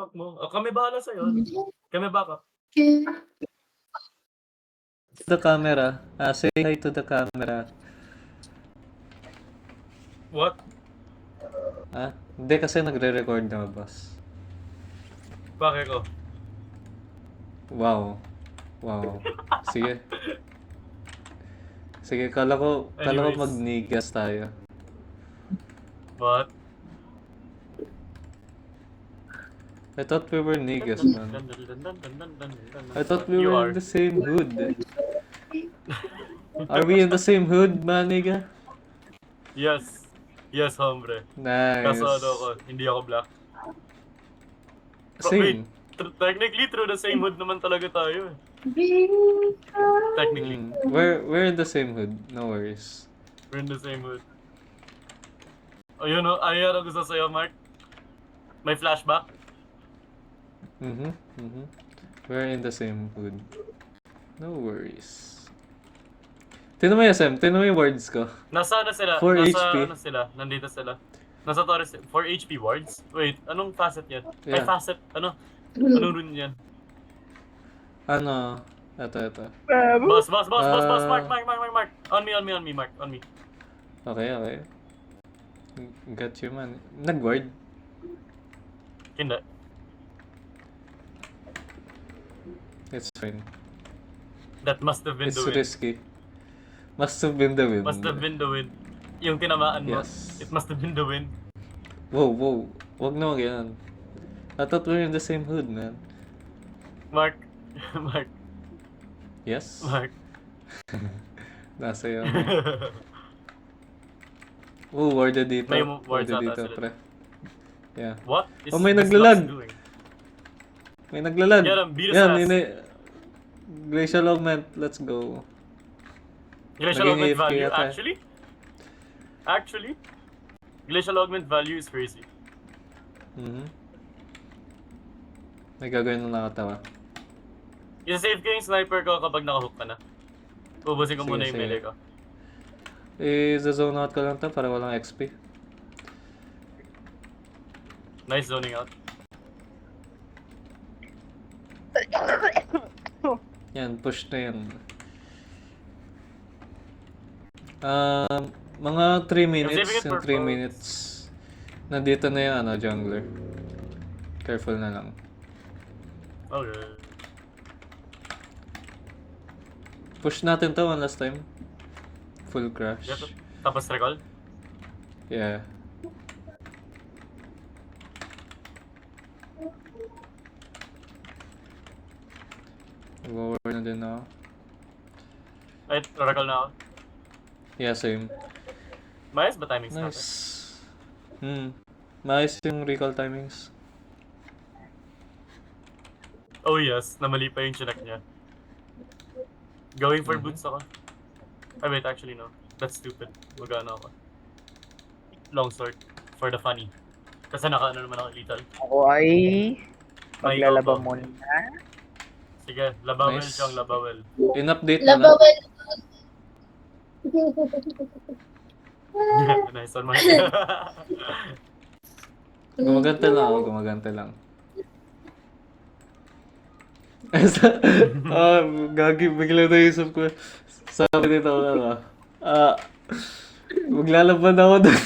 backup mo. Kami bahala sa'yo. Kami backup. The camera. Say hi to the camera. What? Hindi kasi nagre-record na, boss. Bakit ko? Wow. Sige. Sige, kala ko Anyways. magnigas tayo. What? I thought we were niggas, man. I thought we You were are. in the same hood. Are we in the same hood, man, nigga? Yes. Yes, hombre. Nice. Kaso ano ako, hindi ako black. Same. Wait, technically through the same hood naman talaga tayo eh. Technically. We're in the same hood. No worries. We're in the same hood. Ayun o, ayun ang gusto sa'yo, Mark. May flashback? We're in the same hood. No worries. Tignan mo yung words ko. Nasa ano sila? 4 Nasa HP. ano sila? Nandito sila. Nasa Torres, 4 HP wards? Wait, anong facet yan? Ay, Yeah. facet, ano? Anong rune yan? Ano? Ito. Boss, Mark. On me, Mark, on me. Okay. Got you, man. Nag-word? Hindi. It's fine. That must have been It's the wind. risky. Must have been the wind. Must have been the wind. Yung tinamaan mo. Yes. It must have been the wind. Whoa. Wag na yan. I thought we were in the same hood, man. Mark. Yes? Mark. Nasa yun. Warded dito. May wards Warded ata dito, sila. pre. Yeah. What is May this naglalag. Lux doing? May naglalag. Yan, beat his Yan, ass. Glacial Augment. Let's go. Glacial Naging augment AFK value, yata. actually, glacial augment value is crazy. May gagawin na nakatawa. Isa-save ko yung sniper ko kapag nakahook ka na. Ubusin ko Sige, muna yung sige. melee ko. Zone out ko lang to para walang XP. Nice zoning out. Yan, push na yan. Mga 3 minutes, saving it yung for 3 pause. minutes. Nandito na yung jungler. Careful na lang. Okay. Push natin to one last time. Full crash. Yep. Tapos recall. Yeah. Over na din ako. Ay, recall na ako. Yeah, same. Mayas ba timings natin? Nice. Maayos yung recall timings. Oh yes, namali pa yung chinak niya. Going for boots ako. Ay wait, actually no. That's stupid. Magana ako. Longsword. For the funny. Kasi naka-ano naman ako lethal. Ako ay May maglalaba ikaw ba? muna. Sige, labawel Nice. siyang labawel. In-update na na. Labawal. Nice one, Mark. Gumagante lang. Gagi, bigla na isip ko. Sabi nito, maglalaban ako doon.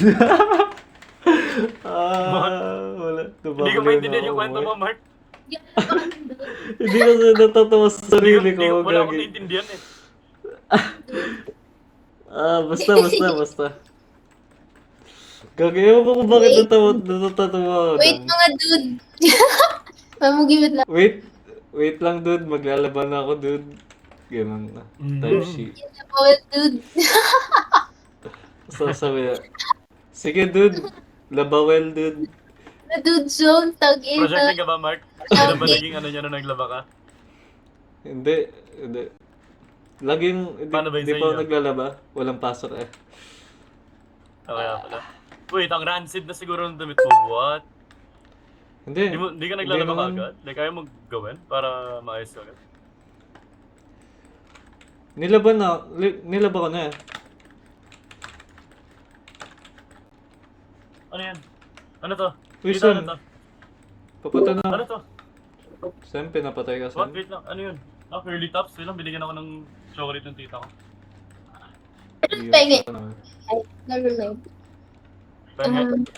Wala. Hindi ko maintindihan yung kwento mo, Mark. Hindi ko natatawa sa sarili ko. Wala akong Gagi. naiintindihan eh. Basta. Gagi, ewan ko kung bakit natatawa ako. Wait doon. mga dude. Mamugimit lang. Wait lang, dude. Maglalaban na ako, dude. Ganun na. Type sheet. Labawal dude. So, sabi niya, sige, dude. Labawel, dude. Na dude zone. Tag-in. Projecting ka ba, Mark? Ano ba naging ano niya nung naglaba ka? Hindi. Laging, Paano ba yun di sa pa ako inyo? naglalaba. Walang pasok eh. Okay, pala. Wait, ang rancid na siguro ng damit mo. What? Hindi. Di ka naglalaba ka naman. agad? Like, ayaw mo gawin para maayos ka agad? Nilaba ko na eh. Ano yan? Ano to? Uy, Dito, son. ano to? Papunta Ano na. to? Sam, pinapatay ka, What? Sam. Wait lang. Ano yun? Ah, curly tops. Wait lang, binigyan ako ng chocolate ng tita ko. Penge. Iyon ka na. Ay, never mind. Penge.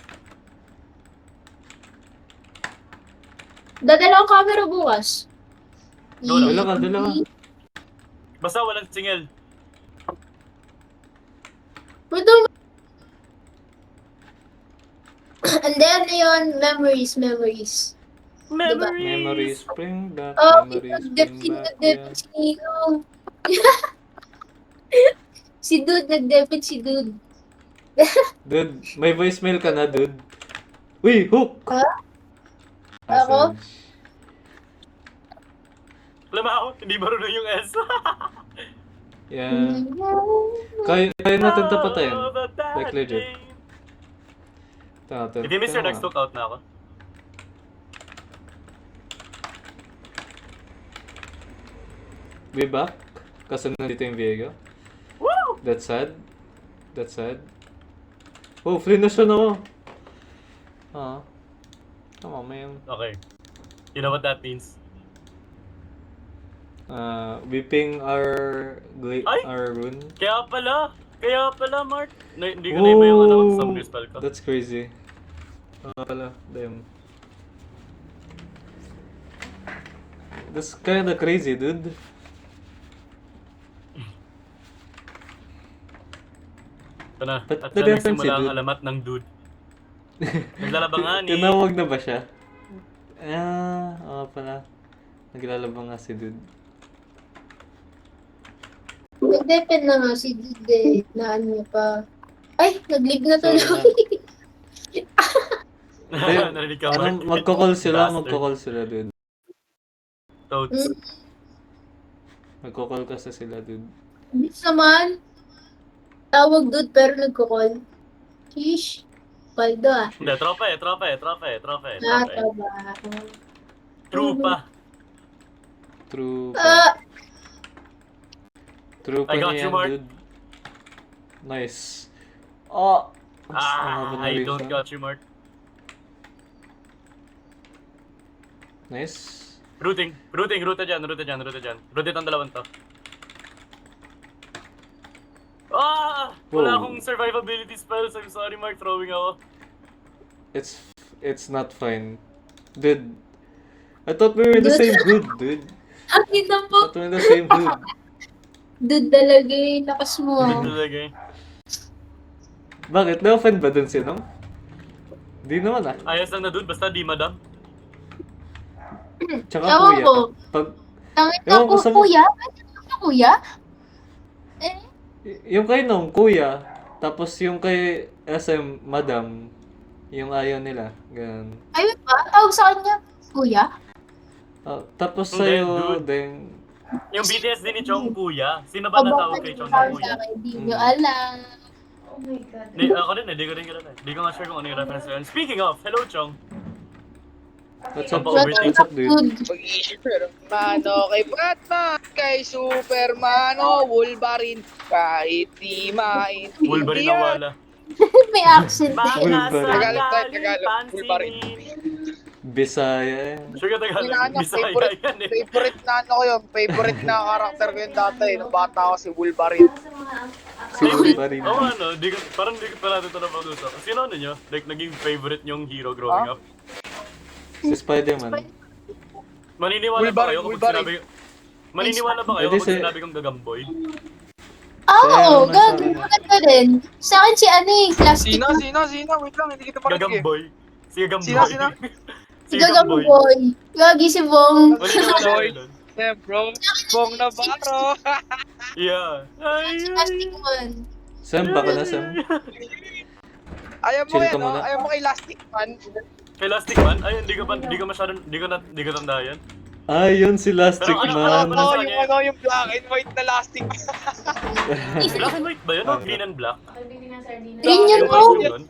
Dadala ang camera bukas. Dala ka, dala ka. Basta walang singel. Pwede And then, yun, memories. Memories, bring back, Oh, memories, nag-dep bring back, yeah. si Dude. Si Dude, nag-depit si Dude. Dude, may voicemail ka na, dude. Uy, hook! Ha? Ako? Message. Alam mo ako, hindi marunong yung S. Yeah. Kaya natin tapatayin. Like legit. Tato. If you miss your next hook, out na ako. We back? Kasi nandito yung Viego. Woo! That's sad. That's sad. Oh, finish na ako. Ah. Come on, man. Okay. You know what that means? We ping Ay! our rune. Kaya pala, Mark. Hindi ko na iba yung ano, summon spell ko. That's crazy. Pala, damn. That's kinda crazy, dude. Ito na. But At the na difference, nagsimula ang dude. alamat ng dude. Naglalabang ni. Tinawag na ba siya? Oo pala. Naglalabang nga si dude. Nag-depit na nga si Dude. Naan niya pa. Ay, nag-leave na Sorry tuloy. Narinig ka, Mark. Magko-call sila, Bastard. dude. Toads. Magko-call kasi sila, dude. Bis naman. Tawag Dude pero nagko-call. Kish. Paldo ah. Hindi, tropa eh. Nataba. True pa. True. True pa I got niya you, Mark. dude. Nice. Oh! I don't got you, Mark. Nice. Routing dyan. Rotate ang dalawang to. Wala Whoa. akong survivability spells. I'm sorry, Mark. Throwing ako. It's not fine. Dude. I thought we were the same dude, dude. Akin na I po. thought we were the same dude. Dude talaga eh. Lakas mo ah. Ito talaga eh. Bakit? Na-offend ba dun si Nong? Di naman ah. Ayos lang na dude. Basta di madam. Tsaka Ewan kuya. ko. Pag, Tangit Ewan na ko po, sa- kuya? Ano na kuya? Eh, yung kay Nong, kuya. Tapos yung kay SM, madam. Yung ayaw nila. Ganun. ayun ba? Tawag sa kanya, kuya? Tapos Hindi, sa'yo, dude. then... Yung BTS din ni Chong Kuya. Sino ba natawag kay Chong na Kuya? Hindi nyo alam. Ako din eh. Di ko rin kilala. Di ko nga sure kung ano yung reference yun. Speaking of, hello Chong. What's up, What's what's up, dude? Mag-Superman, kay Batman, kay Superman, Wolverine, kahit di maintindihan. Wolverine na wala. May accent eh. Wolverine. Tagalog, Wolverine. Bisaya eh. Sure ka Tagalog. Inaanap, Bisaya favorite, yan eh. favorite na ano ko yun, favorite na karakter ko yun dati, nung bata ako si Wolverine. Si Wolverine. Oo ano, parang di ko pa natin ito napag-usap. Sino ano nyo? Like, naging favorite nyong hero growing up? Si Spider-Man. Maniniwala ba kayo kapag Wolverine. sinabi... Maniniwala ba kayo Pwede kapag si- sinabi kong gagamboy? Oo, Kaya naman gag. sa akin. Maganda din. Sa akin si ano eh, plastic. Sino? Wait lang, hindi kita marinig eh. Gagamboy. Si Gagamboy. Sino? Si Gagamboy. Gagamboy. Gagi si Bong. Maniniwala Boy. kayo doon? Yeah, bro, Bong Navarro. Yeah. Ay, Plastic man. Sam, baka na Sam. Ayaw mo Chill yan, ka muna. ayaw mo kay Elastic Man. Kay Elastic Man? Ay, hindi ko masyadong, hindi ko tanda yan. Yun si Lastic Pero ano- Man. ano- Oo, yung black and white na Elastic Man. Black and white ba yun? O green and black? Green yun Yung po. costume yun?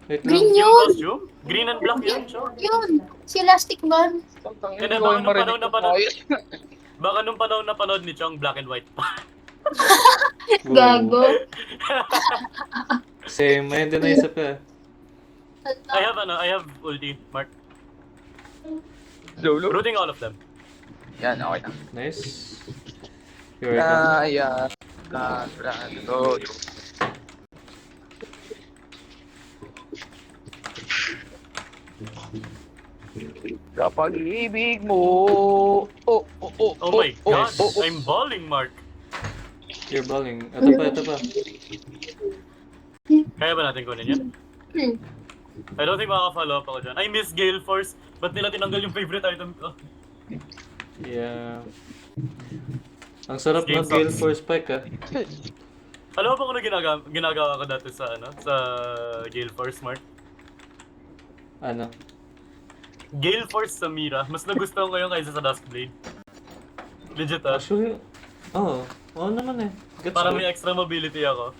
Wait Green lang. Yung yun. costume? Green and black yun, siya. Yun. Si Elastic Man. Hindi, baka nung panahon na panood. Baka nung panahon na panood ni Chong, black and white pa. Gago. Same, may din na isa pa. I have ulti, Mark. Lolo. Rooting all of them. Yan, okay na. Nice. Here I come. Kaya, Lolo. Kapag ibig mo. Oh my god, oh. I'm balling, Mark. You're balling. Ito pa. Kaya ba natin kunin yan? I don't think makaka-follow up ako dyan. I miss Gale Force. Ba't nila tinanggal yung favorite item ko? Yeah. Ang sarap Game ng Gale sucks. Force Spike ah. Alam mo ba kung ano ginagawa ko dati sa Gale Force, Mark? Ano? Gale Force sa Mira, mas nagustuhan ko yung kaysa sa Duskblade. Legit ah. Actually, oo naman eh. Gets Para ko. may extra mobility ako.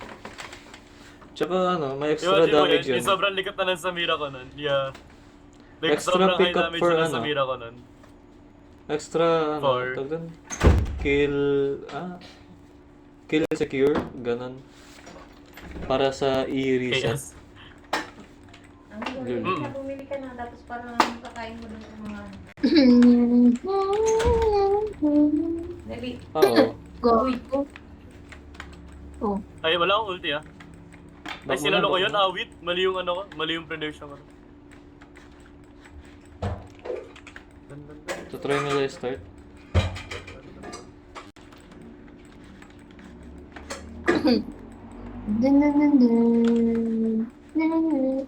Tsaka ano, may extra Imagine mo damage yun, yun. yung sobrang likat na lang sa Mira ko nun. Yeah. Like, Extra sobrang high pickup damage for na lang sa ano? Mira ko nun. Extra, For- tawag doon? Kill secure, ganun. Para sa i-reset. KS. Ang Lulu. bumili ka, bumili ka na, tapos parang kakain mo dun sa mga ano. Dali. Oo. Go. Uy, Ay, wala akong ulti ah. Ay, Back sinalo ko muna, yun, back awit. Mali yung ano ko, mali yung prediction ko. muna. So, try nila i-start. Dun, dun, dun, dun. Dun.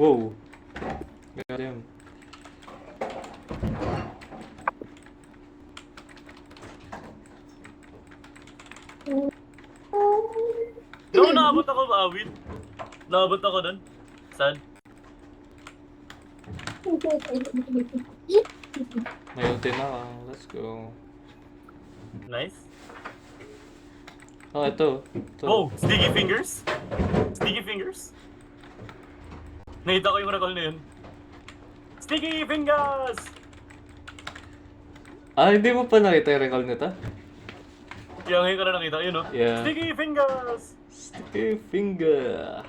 Wow. Goddamn. No, naabot ako awit. Naabot ako dun. Sad. May ulti na ako. Let's go. Nice. Oh, ito. Ito. Oh, sticky fingers? Sticky fingers? Nakita ko yung recall na yun. Sticky fingers! Ah, hindi mo pa nakita yung recall nito? Kaya ngayon ko na nakita, yun oh. Yeah. Sticky fingers! Sticky finger.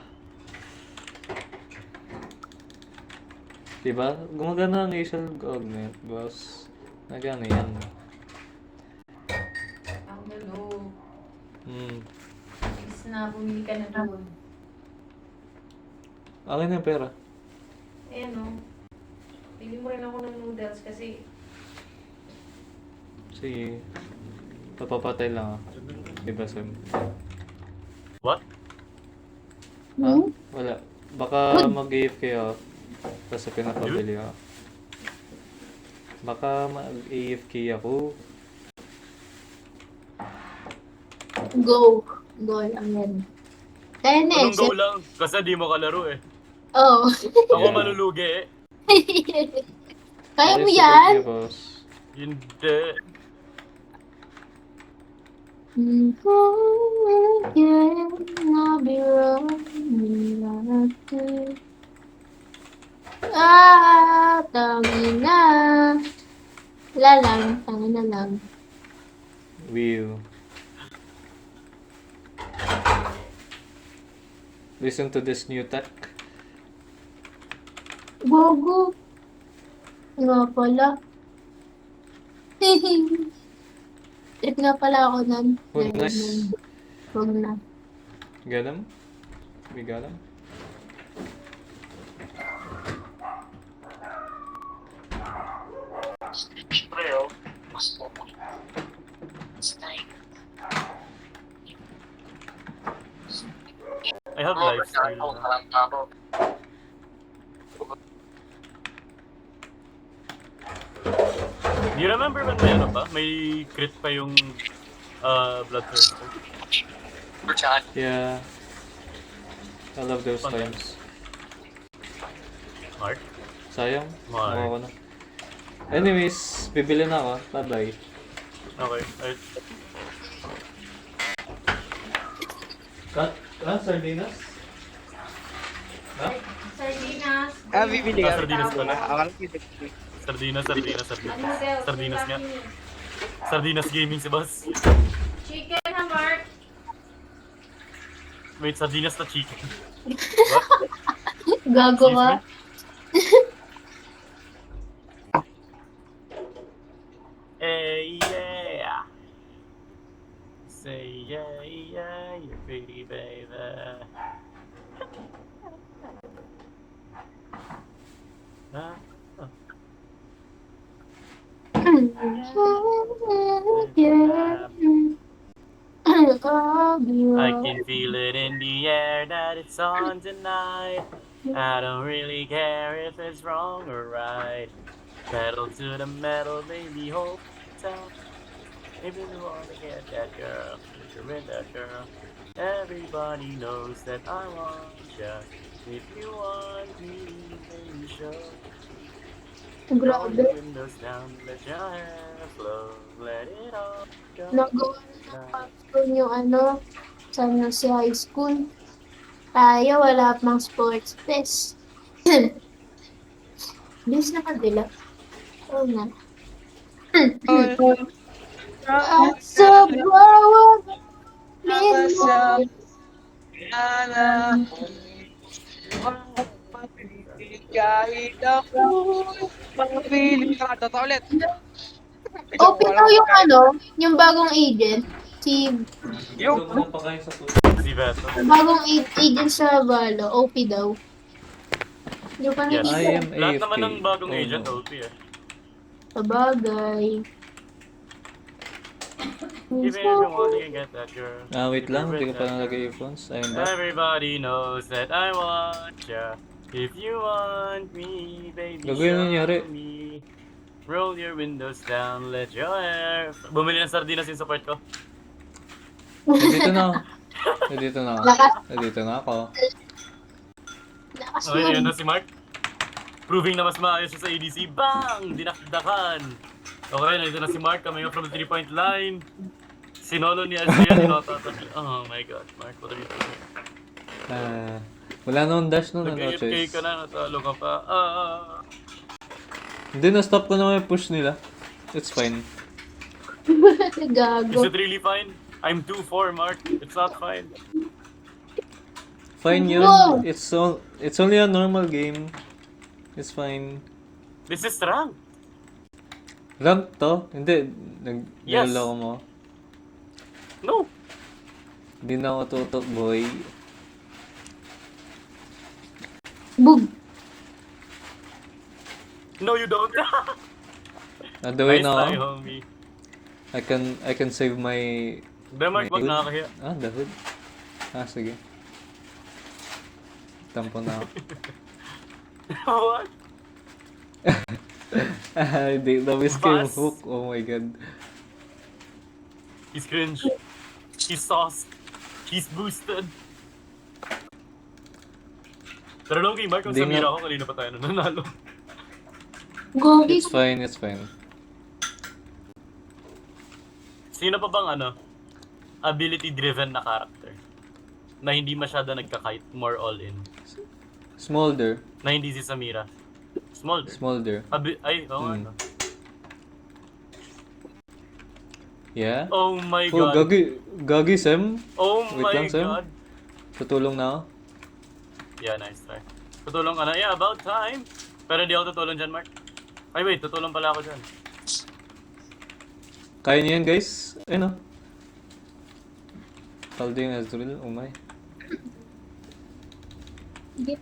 Diba? Gumagana ang Asian augment, boss. Nagana yan. ang gulo. Is na, bumili ka na doon. Akin na yung pera. Ayan o. Pili mo rin ako ng noodles kasi Sige. Papapatay lang ako. Diba, Sam? What? Ah, wala. Baka mag-AFK ako. Kasi pinapabili ako. Baka mag-AFK ako. Go. Go lang yan. Kaya na eh. Anong go lang? Kasi di mo kalaro eh. Oo. Ako Yeah. malulugi eh. Kaya mo Nice yan? support niya, boss. Hindi. I'll be tangi na. Wala lang, tangi na lang. Will. Listen to this new tech. Gogo. Nga pala. Trip nga pala ako nun. Oh, nice. Huwag na. Get him? We got him? I have lifesteal. Do you remember when may ano pa? May crit pa yung Bloodthirster. Yeah. I love those Fun times. Mark? Sayang. Mark. Ako na. Anyways, bibili na ako. Bye-bye. Okay. Cut? Sardinas? Ha? sardinas. Bibili ka. Sardinas pala. Akala ko yung Sardinas. Noodles. Sardinas nga. Sardinas gaming si boss. Chicken ha, Mark. Wait, sardinas na chicken. What? Gago Excuse ka. me? Hey, yeah. Say yeah, yeah, you're pretty, baby. Huh? I can feel it in the air that it's on tonight. I don't really care if it's wrong or right. Pedal to the metal, baby, hold tight. If you wanna get that girl, if you're with that girl, everybody knows that I want ya. If you want me, baby, show. Roll Grabe. your windows down, let your hair flow, let it all go. Nagawa na ng capstone yung ano, sana si high school. Tayo, wala pang sports fest. Bis na kabila. Oo na. At sa bawat minuto. Kahit ako, mapiling ka. Totoo ulit. O, pinaw yung ano, yung bagong agent. Si Yung Tulong mo pa kayo sa tulong. Si Beto. bagong agent sa Valo, OP daw. Hindi pa Yes. I nakita. am Lahat AFK. naman ng bagong Oh, agent no. OP eh. Sabagay. Even if you want to get that girl. Wait lang, hindi ko pa That nalagay girl. earphones. Ayun ba? Everybody knows that I want ya. If you want me, baby, Gago yun nangyari. show me. Roll your windows down, let your hair... Bumili ng sardinas yung support ko. Dito na ako. Dito na ako. Lakas. Dito na ako. Lakas Okay, mo. yun na si Mark. Proving na mas maayos siya sa ADC. Bang! Dinakdakan. Okay, nandito na si Mark coming up from the 3-point line. Sinolo ni Azriel, tinotatak. Oh my god, Mark, what are you doing? Wala naman dash nun, ano, Nag-AFK choice. ka na, natalo ka pa. Hindi, na-stop ko naman yung push nila. It's fine. Is Gago. it really fine? I'm 2-4, Mark. It's not fine. Fine yun. Wow. It's only a normal game. It's fine. This is rank. Rank to? Hindi. Yes. Niloloko mo. No. Hindi na ako tutok, boy. Bug. No, you don't. The way Nice na try, ako. homie. I can save my... Mark, wag hood. nakakahiya. The hood. Sige. Tampo na ako. What? Hindi, na-miss ko yung Bus. hook. Oh my god. He's cringe. He's sauced. He's boosted. Pero long game, Mark, kung Hindi Samira nga. ako, kanina pa tayo nanalo. Gogi. It's fine, it's fine. Sino pa bang ability-driven na character? Na hindi masyado nagka-kite, more all-in. Smolder. Na hindi si Samira. Small. Smolder. Ay, oo nga. Hmm. no. Yeah? Oh my Oh, god. Gagi, Sem. Oh Wait my lang, Sam. god. Tutulong na ako. Yeah, nice try. Tutulong ka na. Yeah, about time. Pero di ako tutulong dyan, Mark. Ay, wait. Tutulong pala ako dyan. Kaya niyo yan, guys. Ayun o. Paldo yung Azrael. Oh my. Sige.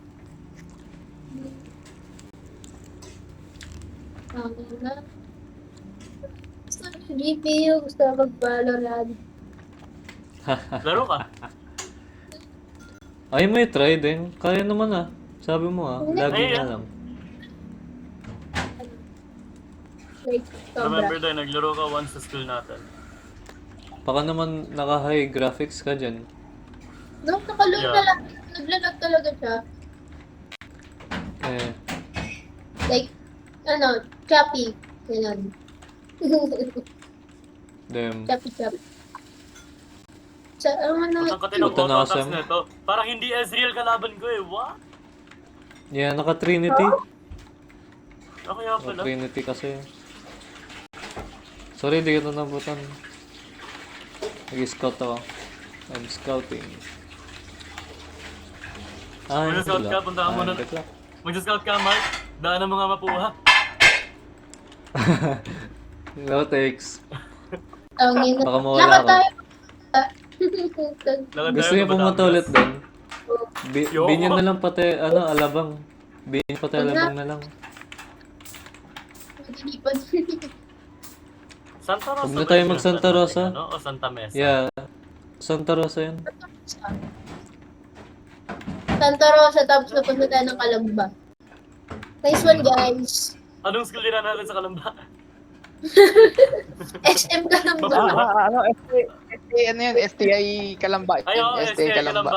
Ano na? Gusto ko yung GPU. Gusto ko mag-Valorant. Laro ka. Ay, may try din. Kaya naman ah. Sabi mo ah. Lagi Ay, na ah. lang. Like, Remember sobra. daw, naglaro ka once sa school natin. Baka naman naka-high graphics ka dyan. No, nakalun Yeah. na lang. Naglalag talaga siya. Eh, Like, ano, choppy. Ganun. damn. Choppy. Sa, ano, Matang katinong Puta na, auto-attacks Sam. na ito. Parang hindi Ezreal kalaban ko eh. What? Yeah, naka-Trinity. Ano kaya pala? Naka-Trinity kasi. Sorry, di ko nabutan. Nag-scout ako. I'm scouting. Mag-scout ka, punta ka muna. good luck. Mag-scout ka, Mark. Daan ng mga mapuha. No thanks. Tawagin na. Baka mawala Lakad ako. tayo. Lakad Gusto tayo niyo pa pumunta Batangas. ulit doon? Yo. Binyan na lang pati, alabang. Binyan pati alabang na lang. Maglilipad. Santa Rosa Huwag na ba tayo yung mag-Santa pinuntahan Rosa. natin, ano? O Santa Mesa? Yeah. Santa Rosa yun. Santa Rosa, tapos napunta tayo ng Calamba. Nice one, guys. Anong school din natin sa Kalamba? SM Calamba. Ano, ano yun? STI Kalamba. Ay, oo, STI Kalamba.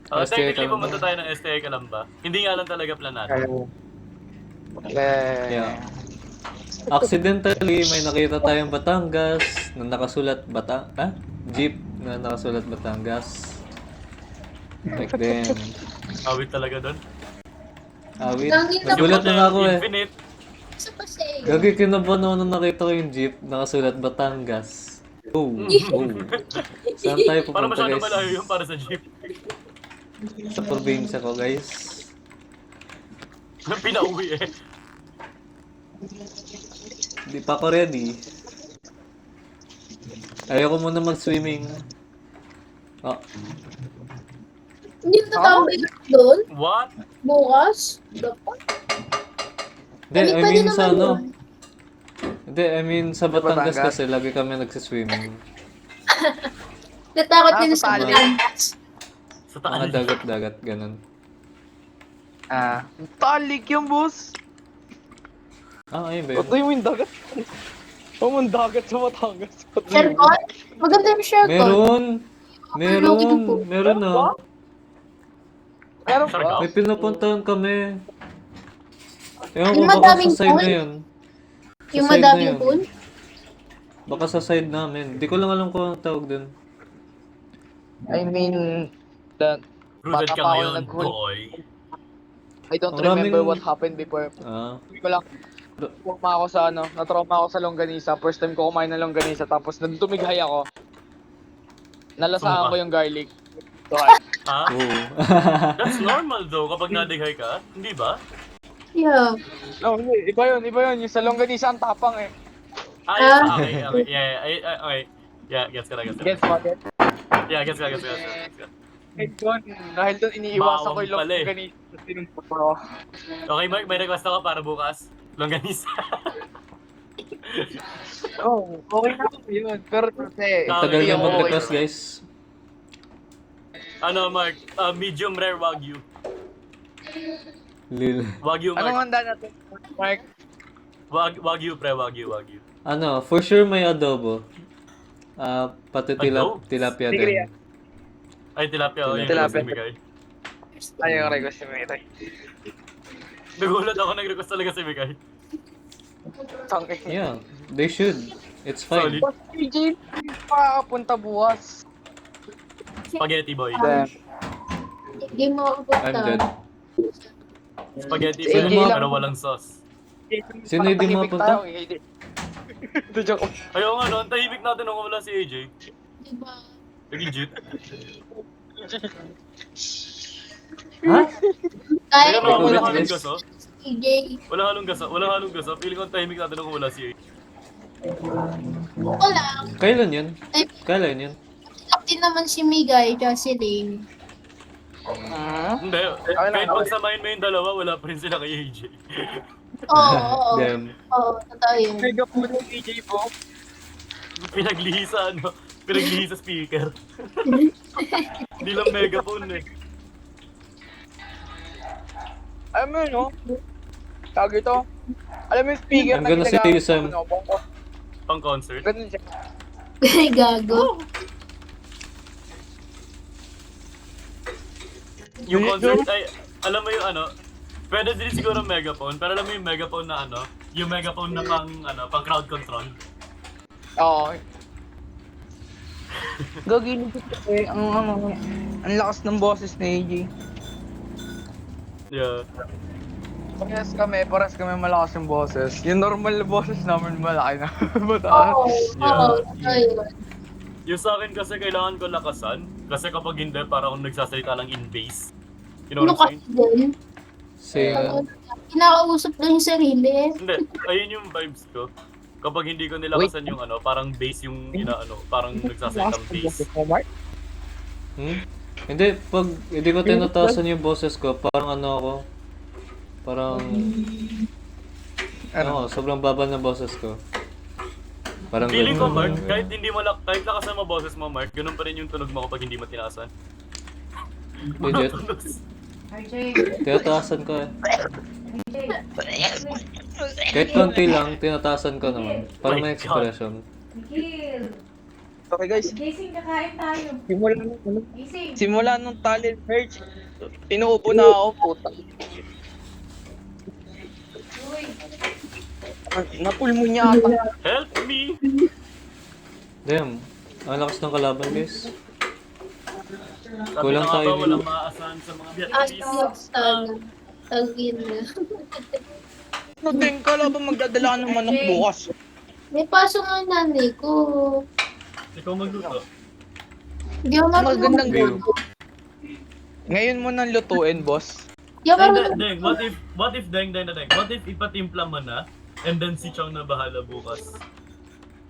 STI Technically, Kalamba. pumunta tayo ng STI Kalamba. Hindi nga lang talaga planado. Yeah. Accidentally, may nakita tayong Batangas na nakasulat Jeep na nakasulat Batangas. Like then, Awit talaga doon. awit. Gangin na Nagulat na nga ako eh. Infinite. Sa pasay. Gagi kinabahan ako nung nakita ko yung jeep nakasulat Batangas. Oh, oh. Saan tayo Para pupunta masyado malayo guys? yung para sa jeep. Sa probinsya ko guys. Pinauwi eh. Di pa ako ready. Ayoko muna mag-swimming. Oh, Hindi na tatambay doon? What? Bukas? Dapat? hindi, I pwede mean naman sa ano. yun. Hindi, I mean sa Batangas Batangas? kasi lagi kami nagsiswimming. Natakot Ah, din sa sa tali. Batangas. Sa Mga taan. dagat-dagat, ganun. Talik yung boss. Ayun ba yun? Patuloy mo yung dagat. Yung dagat sa Batangas. Shercon? Maganda yung Shercon. Meron na. Meron Sarap. ba? May pinapuntahan kami. Ewan ko Yung baka madaming sa side pool? na yun. Sa Yung side na madaming yun. pool? Baka sa side namin. Di ko lang alam kung ang tawag dun. I mean, the, Rooted Bata ka pa ako ngayon, naghuli. boy. I don't Maraming- remember what happened before. Hindi ko lang, trauma ako sa na-trauma ako sa longganisa. First time ko kumain ng longganisa, tapos nung tumighay ako, nalasahan Sumuka. ko yung garlic. So, Ha? Oo. That's normal though kapag nadighay ka. Hindi ba? Yeah. no, hindi, iba yun. Yung sa longganisa ang tapang eh. Okay. Okay. Yeah, gets ka. Gets ba? Yeah, gets ka. Dahil doon iniiwasan ko Bawang yung pala eh. longganisa. Sinumpot ko. Okay, Mark, may request ako para bukas. Longganisa. Oh, okay na yun. Pero kasi, Tagal Okay, na okay. mag-request guys. Ano, Mark? Medium rare Wagyu. Lil. Wagyu, anong Mark. handa natin, Mark? Wagyu, Wagyu. Ano, for sure may adobo. Pati Adobo? tilapia Sige, din. yan. Ay, tilapia. Oh, yung Tilapia. request ni Mikay. Ay, yung request ni Mary. Nagulat ako, nag-request talaga si Mikay. Tangke. Yeah, they should. It's fine. Solid. Boss PJ, makakapunta bukas. Spaghetti boy. Damn. Hindi mo ako punta. I'm dead. Spaghetti Sige boy, lang. pero walang sauce. Sino hindi Tahimik mapunta? tayo, eh, hindi. Ito joke. Ayaw nga, no? Ang tahimik natin nung wala si AJ. Diba? Legit. Ha? Kaya Teka, ko no, walang Ulit, halong guys. gaso. CJ. Walang halong gaso. Feeling ko ang tahimik natin nung wala si AJ. Ako lang. Kailan yun? Ay, Kailan yun? lang din naman si Migay at si Lane. Hindi. Kahit pagsamahin mo yung dalawa, wala pa rin sila kay AJ. Oo. Damn. Oo, totoo yun. Mega po ng PJ po. Pinaglihisa, ano? Pinaglihisa speaker. Hindi lang megaphone eh. Alam mo yun, no? Tawag ito. Alam mo yung speaker I'm gonna say ginagamit you some- mo, no? Pang concert. Ganun siya. Gago. Yung concert ay, alam mo yung ano, pwede din siguro megaphone, pero alam mo yung megaphone na ano, yung megaphone na pang crowd control. Oo. Gagilid ko kasi ang lakas ng boses ni AJ. Yeah. Pares kami malakas yung boses. Yung normal na boses namin malaki na. Mataas. Oo. Yeah. Oo, totoo yun. Yung sa akin kasi kailangan ko lakasan, kasi kapag hindi, parang akong nagsasalita lang in bass. You know Ano what I'm kasi saying? din? Same. Kinakausap lang yung sarili. Hindi, ayun yung vibes ko. Kapag hindi ko nilakasan yung ano, parang bass yung inaano, parang nagsasalitang bass. Hindi, pag hindi ko tinataasan yung boses ko, parang ano ako, parang, ano, sobrang baba ng boses ko. Parang Feeling ko, ganun. Mark, kahit hindi mo kahit lakasan mo boses mo, Mark, ganun pa rin yung tunog mo kapag hindi mo tinaasan. Legit, RJ, tinataasan ko eh. RJ, Kahit konti lang, tinataasan ko naman. Parang may My God. expression. Nikhil. Okay guys, Gising, kakain tayo. Gising. simula nung talent merge, inuupo na ako, puta. Uy, Napul mo niya ata. Help me! Damn, ang lakas ng kalaban guys. Sabi Kulang na nga tayo ba, walang nila. maaasahan sa mga Ay, Vietnamese. sana. Tagin na. Ano din, kala ba magdadala ka ng manok bukas? May paso nga nanay ko. Ikaw magluto. Hindi ako Magandang marunong. Ngayon mo nang lutuin, boss. Hindi ako Deng, marunong. Deng, what if, Deng, what if ipatimpla mo na, and then si Chong na bahala bukas?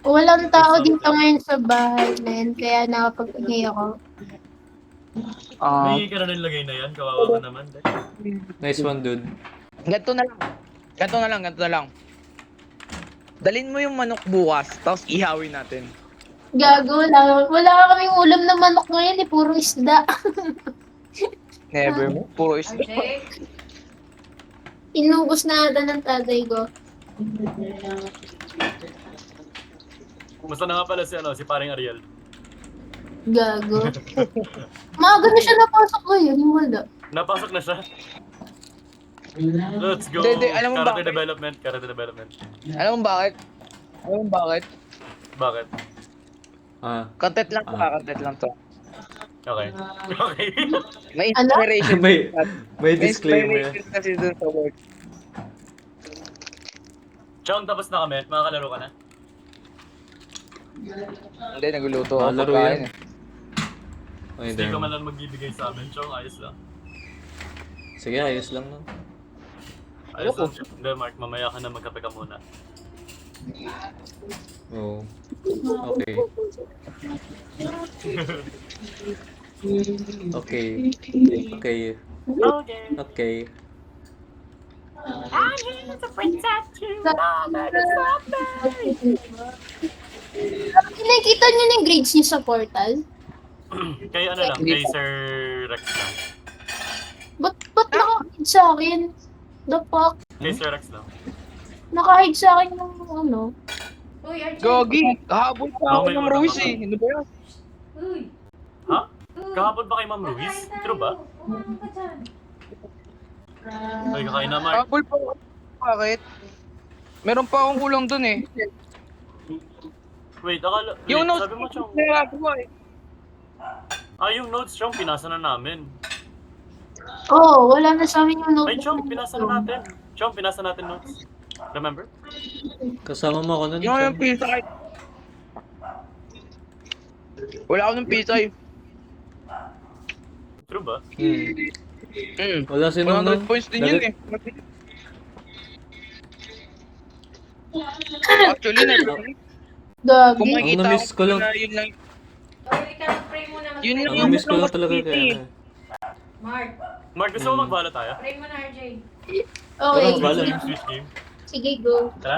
Walang tao dito ngayon sa bahay na yun, kaya nakapag-ingay ako. May ka na nilagay na yan, kawawa ka naman. Deng. Nice one, dude. Ganto na lang. Ganto na lang. Dalin mo yung manok bukas, tapos ihawin natin. Gago, wala kaming ulam na manok ngayon eh, puro isda. Never mo. Puro isda. RJ. Inubos na ata ng tatay ko. Kumusta na nga pala si paring Ariel? Gago. Maaga na siya napasok ngayon, wala. Napasok na siya? Let's go! Hindi, alam mo Character bakit? development. Alam mo bakit? Bakit? Content lang to, content lang to. Okay. Okay. May Ano? inspiration. may, may May disclaimer. inspiration kasi dun sa work. Chong, tapos na kami. Makakalaro ka na. Hindi, nagluluto ako Laro pagkain yan. eh. Ay, Hindi ka man damn. lang magbibigay sa amin, Chong. Ayos lang. Sige, ayos lang no. Ayos Ayoko. lang. Hindi, Mark. Mamaya ka na magkape ka muna. Oh. Okay. Okay. Okay. Okay. Okay. Nakikita niyo na yung grades niyo sa portal? Kay ano lang, kay Sir Rex lang. Ba't nakahide sa akin? The fuck? Kay Sir Rex lang. Nakahide sa akin ng ano? Uy, RJ. Gogi, kahabol pa ako Okay, ng wala Ruiz ka. eh. Ano ba yan? Uy. Ha? Uy. Kahapon ba kay Ma'am Ruiz? Kakain tayo. True ba? Kumain ka dyan. Ay, kakain na, Mark. Kahabol pa ako. Bakit? Meron pa akong kulang dun eh. Wait, akala... Yung Wait, notes sabi mo, Chong. nagagawa eh. Yung notes, Chong, pinasa na namin. Oo, wala na sa amin yung notebook. Ay, Chong, pinasa na natin. Chong, pinasa natin notes. Remember? Kasama mo ako nun. Yung Chong. yung pizza kahit... Wala ako ng pizza eh. True ba? Wala si Nong 100 points din yun eh. Actually, kung Gagi. makikita na-miss ko lang. na yun lang. Uy, ika-pray mo na. Yun mag-pray lang Ang mo. miss ko lang talaga City. kaya. Mark, Mark, gusto mo magbala tayo? pray mo na, RJ. Okay, Parang bala. Switch game. sige, go. Tara.